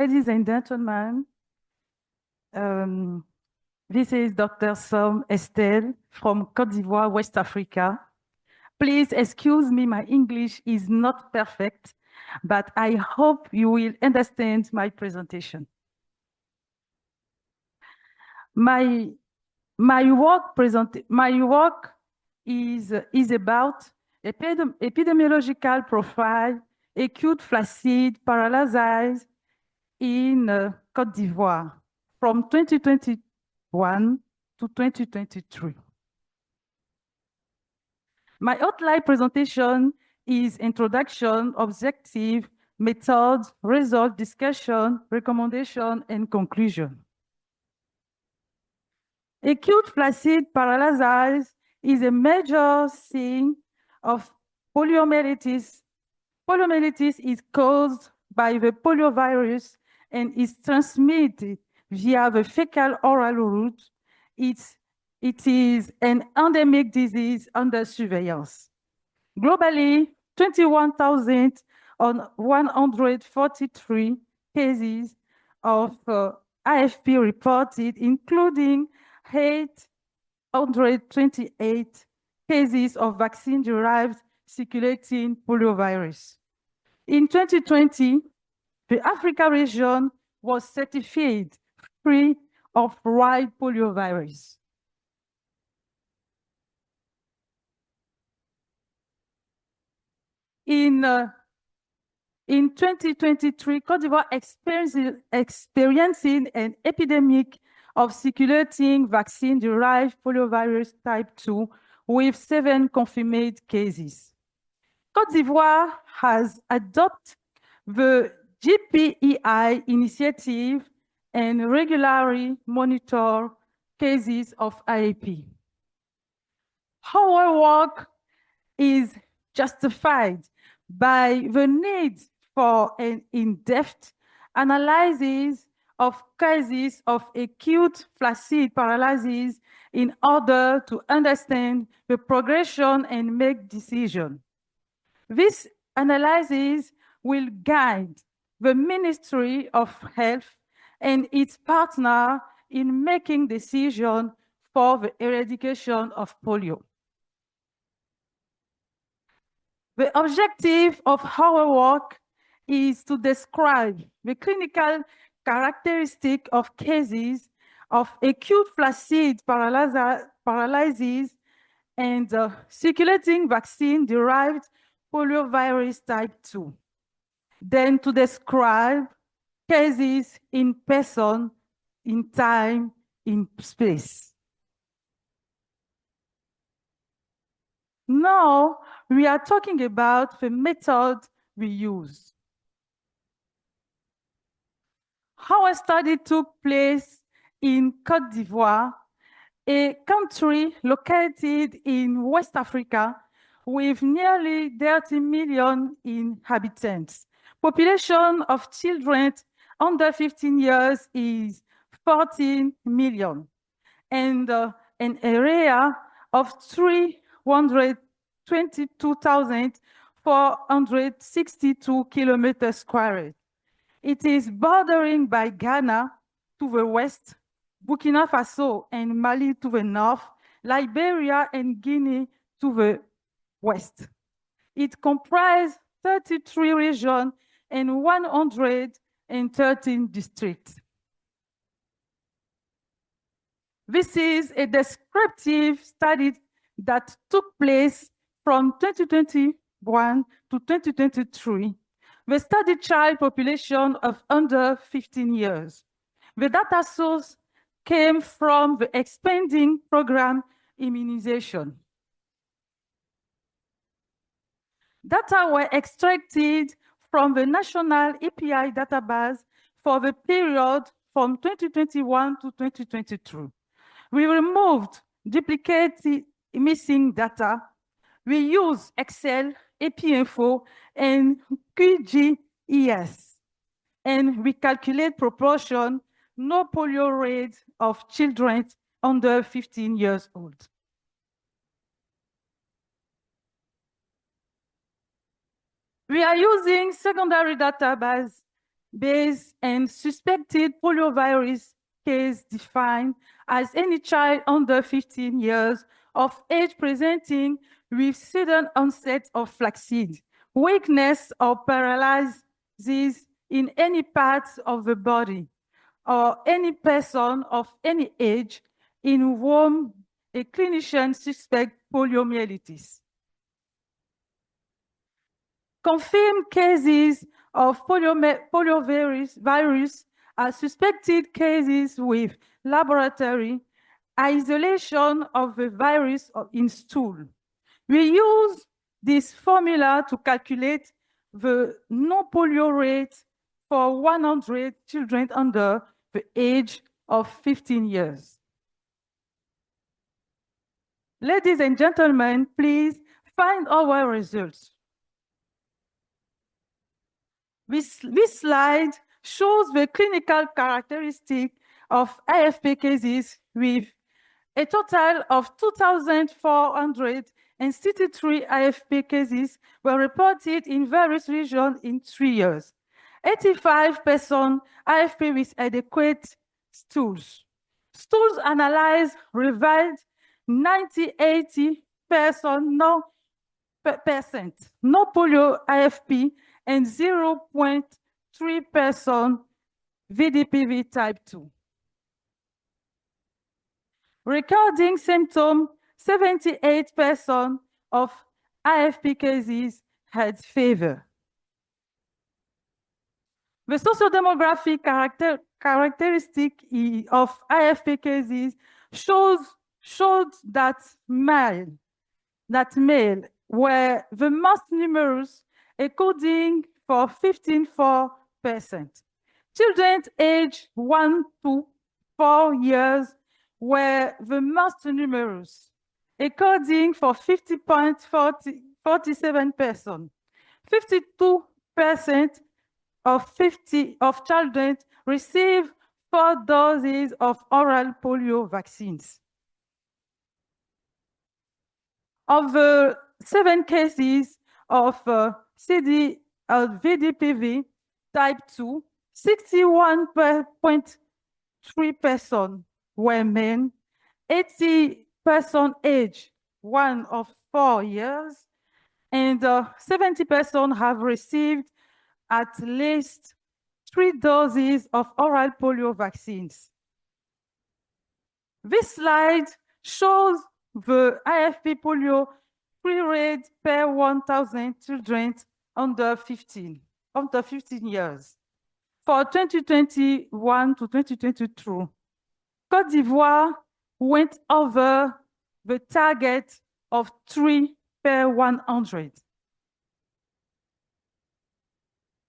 Ladies and gentlemen, this is Dr. Som Estelle from Cote d'Ivoire, West Africa. Please excuse me, my English is not perfect, but I hope you will understand my presentation. My work is about epidemiological profile, acute flaccid paralysis in Cote d'Ivoire from 2021 to 2023. My outline presentation is introduction, objective, methods, result, discussion, recommendation, and conclusion. Acute flaccid paralysis is a major sign of poliomyelitis. Poliomyelitis is caused by the poliovirus and is transmitted via the fecal-oral route. It is an endemic disease under surveillance. Globally, 21,143 cases of AFP reported, including 828 cases of vaccine-derived circulating poliovirus. In 2020, the Africa region was certified free of wild poliovirus. In 2023, Cote d'Ivoire experiencing an epidemic of circulating vaccine-derived poliovirus type 2 with 7 confirmed cases. Cote d'Ivoire has adopted the GPEI initiative and regularly monitor cases of IAP. Our work is justified by the need for an in-depth analysis of cases of acute flaccid paralysis in order to understand the progression and make decisions. This analysis will guide the Ministry of Health and its partner in making decisions for the eradication of polio. The objective of our work is to describe the clinical characteristic of cases of acute flaccid paralysis and circulating vaccine-derived poliovirus type 2. Then to describe cases in person, in time, in space. Now, we are talking about the method we use. Our study took place in Cote d'Ivoire, a country located in West Africa with nearly 30 million inhabitants. Population of children under 15 years is 14 million, and an area of 322,462 kilometers squared. It is bordering by Ghana to the west, Burkina Faso and Mali to the north, Liberia and Guinea to the west. It comprises 33 regions and 113 districts. This is a descriptive study that took place from 2021 to 2023. The study child population of under 15 years. The data source came from the expanding program immunization. Data were extracted from the National API database for the period from 2021 to 2022. We removed duplicated missing data. We use Excel, APInfo, and QGIS. And we calculate proportion, no polio rate of children under 15 years old. We are using secondary database based and suspected poliovirus case defined as any child under 15 years of age presenting with sudden onset of flaccid, weakness or paralysis in any part of the body, or any person of any age in whom a clinician suspects poliomyelitis. Confirmed cases of poliovirus are suspected cases with laboratory isolation of the virus in stool. We use this formula to calculate the non-polio rate for 100 children under the age of 15 years. Ladies and gentlemen, please find our results. This slide shows the clinical characteristic of AFP cases with a total of 2,463 AFP cases were reported in various regions in 3 years. 85% AFP with adequate stools. Stools analyzed revealed 80% no polio AFP and 0.3% VDPV type 2. Recording symptoms, 78% of AFP cases had fever. The sociodemographic characteristic of AFP cases showed that male were the most numerous, accounting for 15.4%. Children aged 1 to 4 years were the most numerous, accounting for 50.47%. 52% of children received 4 doses of oral polio vaccines. Of the 7 cases of VDPV type 2, 61.3% were men, 80% age 1 of 4 years, and 70% have received at least 3 doses of oral polio vaccines. This slide shows the AFP polio free rate per 1,000 children under 15 years for 2021 to 2022. Cote d'Ivoire went over the target of 3 per 100.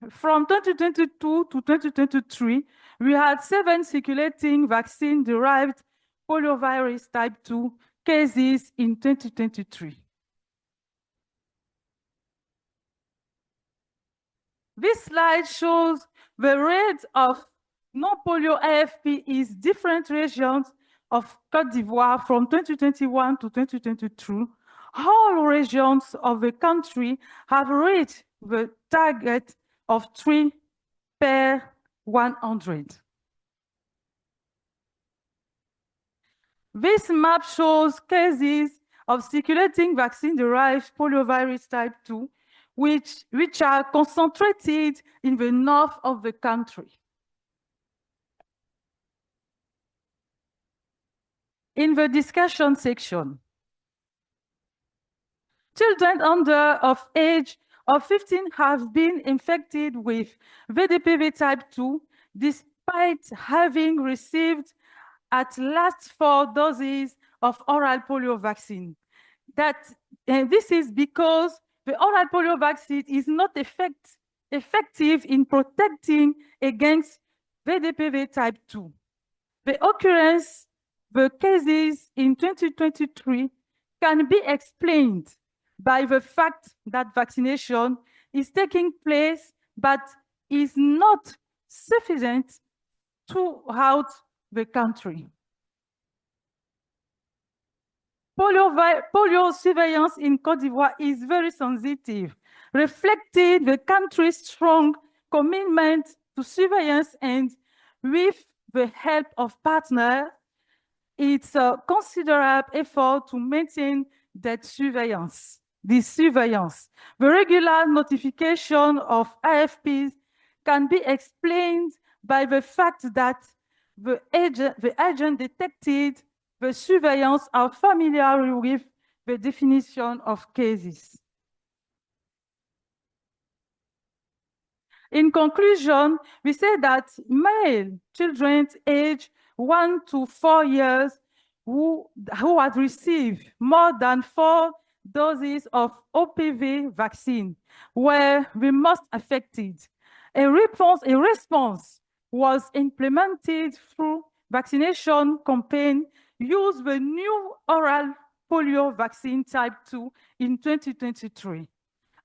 From 2022 to 2023, we had 7 circulating vaccine-derived poliovirus type 2 cases in 2023. This slide shows the rate of non-polio AFP in different regions of Cote d'Ivoire from 2021 to 2022. All regions of the country have reached the target of 3 per 100. This map shows cases of circulating vaccine-derived poliovirus type 2, which are concentrated in the north of the country. In the discussion section, children under of age of 15 have been infected with VDPV type 2 despite having received at least 4 doses of oral polio vaccine. This is because the oral polio vaccine is not effective in protecting against VDPV type 2. The occurrence, the cases in 2023 can be explained by the fact that vaccination is taking place but is not sufficient throughout the country. Polio surveillance in Cote d'Ivoire is very sensitive, reflecting the country's strong commitment to surveillance, and with the help of partners, it's a considerable effort to maintain that surveillance, this surveillance. The regular notification of AFPs can be explained by the fact that the agent detected the surveillance are familiar with the definition of cases. In conclusion, we say that male children aged 1 to 4 years who had received more than 4 doses of OPV vaccine were the most affected. A response was implemented through vaccination campaign, used the new oral polio vaccine type 2 in 2023.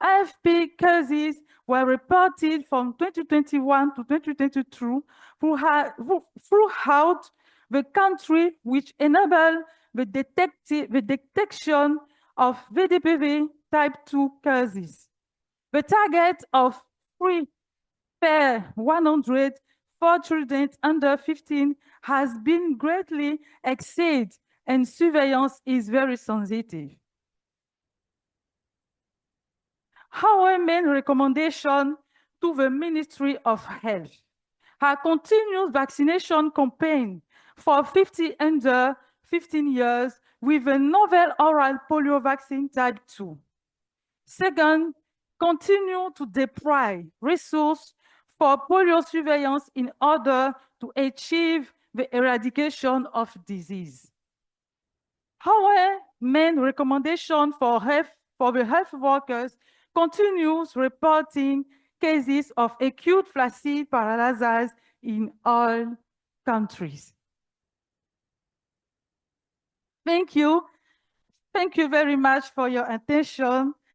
AFP cases were reported from 2021 to 2022 throughout the country, which enabled the detection of VDPV type 2 cases. The target of 3 per 100 for children under 15 has been greatly exceeded, and surveillance is very sensitive. Our main recommendation to the Ministry of Health: a continuous vaccination campaign for 50 under 15 years with a novel oral polio vaccine type 2. Second, continue to deploy resources for polio surveillance in order to achieve the eradication of disease. Our main recommendation for the health workers continues reporting cases of acute flaccid paralysis in all countries. Thank you. Thank you very much for your attention.